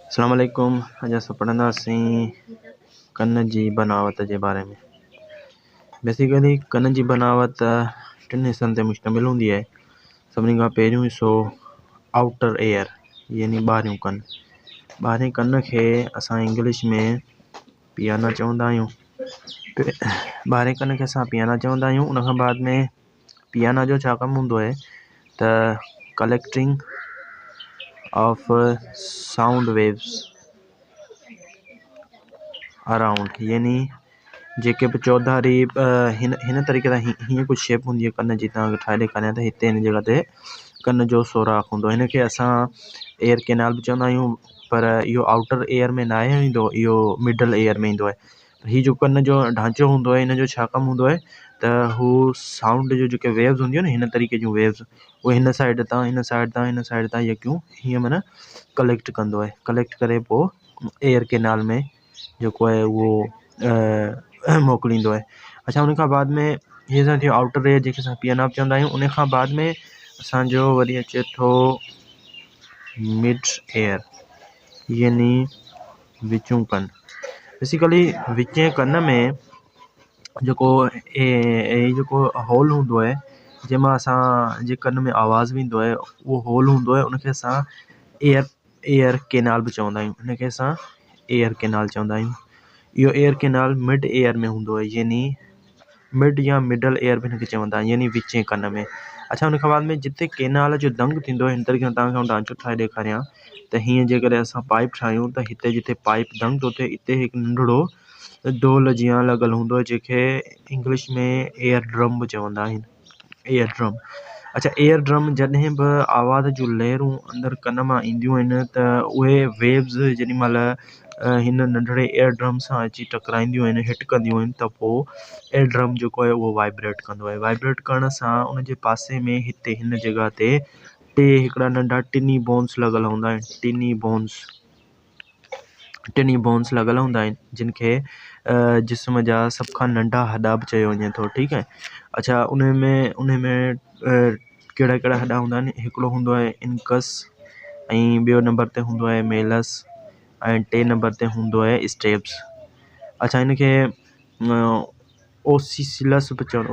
अस्सलाम वालेकुम। अॼु असां पढ़ंदासीं कन जी बनावट जे बारे में। बेसिकली कन जी बनावट टिनि हिसनि ते मुश्तमिल हूंदी आहे। सभिनी खां पहिरियों हिसो आउटर एयर यानी ॿाहिरियों कन। ॿाहिरें कन खे असां इंग्लिश में पियाना चवंदा आहियूं। ॿाहिरें कन खे असां पियाना चवंदा आहियूं। उन खां बाद में पियाना जो छा कमु हूंदो आहे त collecting of sound waves around, यानी जेके बि चौधारी हिन तरीक़े सां हीअं कुझु शेप हूंदी आहे कन जी। तव्हांखे ठाहे ॾेखारियां त हिते हिन जॻह ते कन जो सोराख़ हूंदो आहे। हिनखे असां एयर कैनाल बि चवंदा आहियूं, पर इहो आउटर एयर में न आहे ईंदो, इहो मिडल एयर में ईंदो आहे। हीअ जो कन जो ढांचो हूंदो आहे, हिन जो छा कमु हूंदो आहे त हू साउंड जो जेके वेव्स हूंदियूं आहिनि न, हिन तरीक़े जूं वेव्स, उहे हिन साइड तां हिन साइड तां हिन साइड तां यकियूं हीअं माना कलेक्ट कंदो आहे। कलेक्ट करे पोइ एयर कैनाल में जेको आहे उहो मोकिलींदो आहे। अच्छा, उन खां बाद में हीअ असां थियो आउटर एयर, जंहिंखे असां पियाना बि चवंदा आहियूं। उन खां बाद में असांजो वरी अचे थो मिड एयर, यानी विचूं कन। बेसिकली विचें कन में जेको जेको होल हूंदो आहे, जंहिंमां असां जे कन में आवाज़ वेंदो आहे, उहो होल हूंदो आहे। उनखे असां एयर कैनाल बि चवंदा आहियूं। हिनखे असां एयर कैनाल चवंदा आहियूं। इहो एयर कैनाल मिड एयर में हूंदो आहे, यानी मिड या मिडल एयर बि हिनखे चवंदा आहिनि, यानी विचें कन में। अच्छा, उन खां बाद में जिते कैनाल जो दंग थींदो आहे, हिन तरीक़े सां तव्हांखे ढांचो ठाहे ॾेखारियां त हीअं जेकॾहिं असां पाइप ठाहियूं त हिते जिते पाइप दंग थो थिए, हिते हिकु नंढिड़ो डोल जीअं लॻल हूंदो आहे, जंहिंखे इंग्लिश में एयर ड्रम बि चवंदा आहिनि। Air drum. अच्छा, एयर ड्रम जॾहिं बि आवाज़ जूं लहरूं अंदरि कन मां ईंदियूं आहिनि त उहे वेव्स जेॾी महिल हिन नंढिड़े एयर ड्रम सां अची टकराईंदियूं आहिनि, हिट कंदियूं आहिनि, त पोइ एयर ड्रम जेको आहे उहो वाइब्रेट कंदो आहे। वाइब्रेट करण सां उन जे पासे में हिते हिन जॻह ते हिकिड़ा नंढा टिनी बोन्स लॻल हूंदा आहिनि। टिनी बोन्स लॻल हूंदा आहिनि, जिन खे जिस्म जा सभ खां नंढा हॾा बि चयो वञे थो। ठीकु आहे। अच्छा, उन में कहिड़ा कहिड़ा हॾा हूंदा आहिनि। हिकिड़ो हूंदो आहे इनकस, ऐं ॿियो नंबर ते हूंदो आहे मेलस, ऐं टे नंबर ते हूंदो आहे स्टेप्स। अच्छा, हिनखे ओसिसिलस बि चवंदा,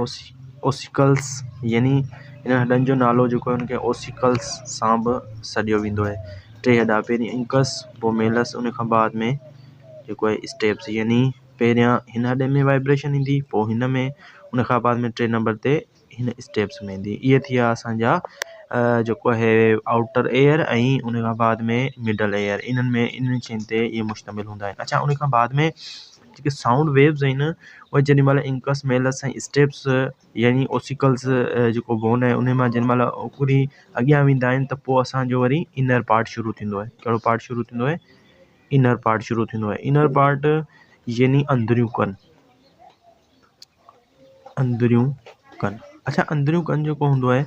ओसिकल्स, यानी हिन हॾनि जो नालो जेको आहे हुनखे ओसिकल्स सां बि सॾियो वेंदो आहे। टे हॾा, पहिरीं इंकस, पोइ मेलस, उन खां बाद में जेको आहे स्टेप्स, यानी पहिरियां हिन हॾे में वाइब्रेशन ईंदी, पोइ हिन में, उन खां बाद में टे नंबर ते हिन स्टेप्स में ईंदी। इहे थी विया असांजा जेको आहे आउटर एयर, ऐं उन खां बाद में मिडल एयर। इन्हनि शयुनि ते इहे मुश्तमिल हूंदा आहिनि। अच्छा, उन खां बाद में जेके साउंड वेव्स आहिनि, उहे जेॾी महिल इंकस, मेलस ऐं स्टेप्स यानी ओसिकल्स जेको बोन आहे, उन मां जेॾी महिल उकरी अॻियां वेंदा आहिनि, त पोइ असांजो वरी इनर पार्ट शुरू थींदो आहे। कहिड़ो पार्ट शुरू थींदो आहे? इनर पार्ट शुरू थींदो आहे। इनर पार्ट यानी अंदरियूं कन। अंदरियूं कन। अच्छा, अंदरियूं कन जेको हूंदो आहे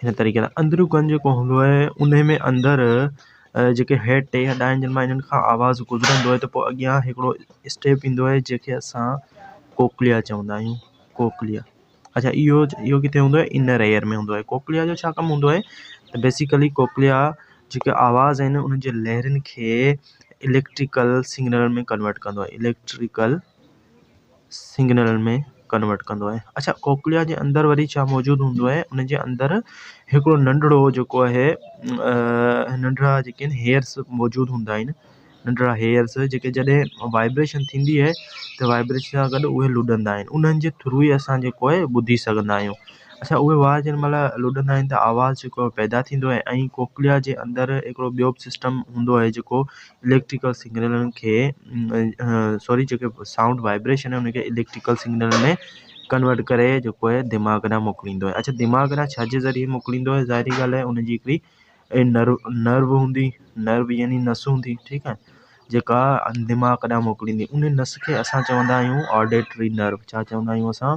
हिन तरीक़े सां, अंदरियूं कन जेको हूंदो आहे उन में अंदरि जेके हेठि टे हॾा आहिनि, जिन मां इन्हनि खां आवाज़ु गुज़रंदो आहे, त पोइ अॻियां हिकिड़ो स्टेप ईंदो आहे, जंहिंखे असां कोक्लिया चवंदा आहियूं। कोक्लिया। अच्छा, इहो किथे हूंदो आहे? इनर एयर में हूंदो आहे। कोक्लिया जो छा कमु हूंदो आहे त बेसिकली कोक्लिया जेके आवाज़ आहिनि, उन्हनि जे लहरुनि खे इलेक्ट्रिकल सिग्नल में कन्वर्ट कंदो आहे। इलेक्ट्रिकल सिग्नल में कन्वर्ट कंदो आहे। अच्छा, कोक्लिया जे अंदरि वरी छा मौजूदु हूंदो आहे? उन जे अंदरि हिकिड़ो नंढिड़ो जेको आहे नंढिड़ा जेके आहिनि हेयर्स मौजूदु हूंदा आहिनि। नंढिड़ा हेयर्स जेके जॾहिं वाइब्रेशन थींदी आहे, त वाइब्रेशन सां गॾु उहे लुॾंदा आहिनि। उन्हनि जे थ्रू ई असां जेको आहे ॿुधी सघंदा आहियूं। अच्छा, उहे वार जेॾी महिल लुॾंदा आहिनि त आवाज़ु जेको पैदा थींदो आहे, ऐं कोक्लिया जे अंदरि हिकिड़ो ॿियो बि सिस्टम हूंदो आहे, जेको इलेक्ट्रिकल सिग्नलनि खे जेके साउंड वाइब्रेशन आहे उनखे इलेक्ट्रिकल सिग्नल में कन्वर्ट करे जेको आहे दिमाग़ ॾांहुं मोकिलींदो आहे। अच्छा, दिमाग़ ॾांहुं छाजे ज़रिए मोकिलींदो आहे? ज़ाहिरी ॻाल्हि आहे, उनजी हिकिड़ी नर्व हूंदी, नर्व यानी नस हूंदी। ठीकु आहे, जेका दिमाग़ ॾांहुं मोकिलींदी। उन नस खे असां चवंदा आहियूं ऑडिटरी नर्व। छा चवंदा आहियूं असां?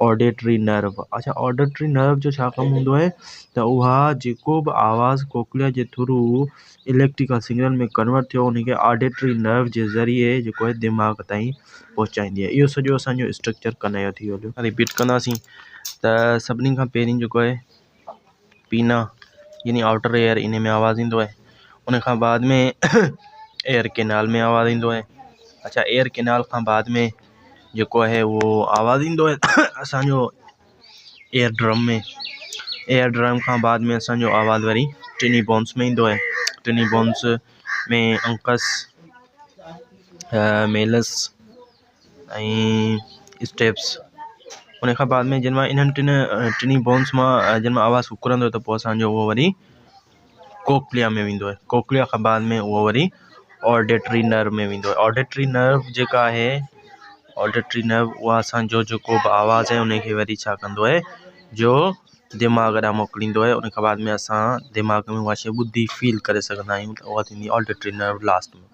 Auditory nerve. अच्छा, ऑडिटरी नर्व जो छा कमु हूंदो आहे त उहा जेको बि आवाज़ु कोक्लिया जे थ्रू इलेक्ट्रिकल सिग्नल में कन्वर्ट थियो, उनखे ऑडिटरी नर्व जे ज़रिए जेको आहे दिमाग़ ताईं पहुचाईंदी आहे। इहो सॼो असांजो स्ट्रक्चर कन जो थी वियो। रिपीट कंदासीं त सभिनी खां पहिरीं जेको आहे पीना यानी आउटर एयर, इन में आवाज़ु ईंदो आहे। उन खां बाद में एयर कैनाल में आवाज़ ईंदो आहे। अच्छा, एयर कैनाल खां बाद में जेको आहे उहो आवाज़ ईंदो आहे असांजो एयर ड्रम में। एयर ड्रम खां बाद में असांजो आवाज़ वरी टिनी बोन्स में ईंदो आहे। टिनी बोन्स में अंकस, मेलस ऐं स्टेप्स। उन खां बाद में जिन मां इन्हनि टिनी बोन्स मां जिन मां आवाज़ उकरंदो त पोइ असांजो उहो वरी कोक्लिया में वेंदो आहे। कोक्लिया खां बाद में उहो वरी ऑडिटरी नर्व में वेंदो आहे। ऑडिटरी नर्व जेका आहे, ऑडिटरी नर्व उहा असांजो जेको बि आवाज़ आहे उनखे वरी छा कंदो आहे, जो दिमाग़ ॾांहुं मोकिलींदो आहे। उन खां बाद में असां दिमाग़ में उहा शइ ॿुधी फील करे सघंदा आहियूं, त उहा थींदी ऑडिटरी नर्व लास्ट में।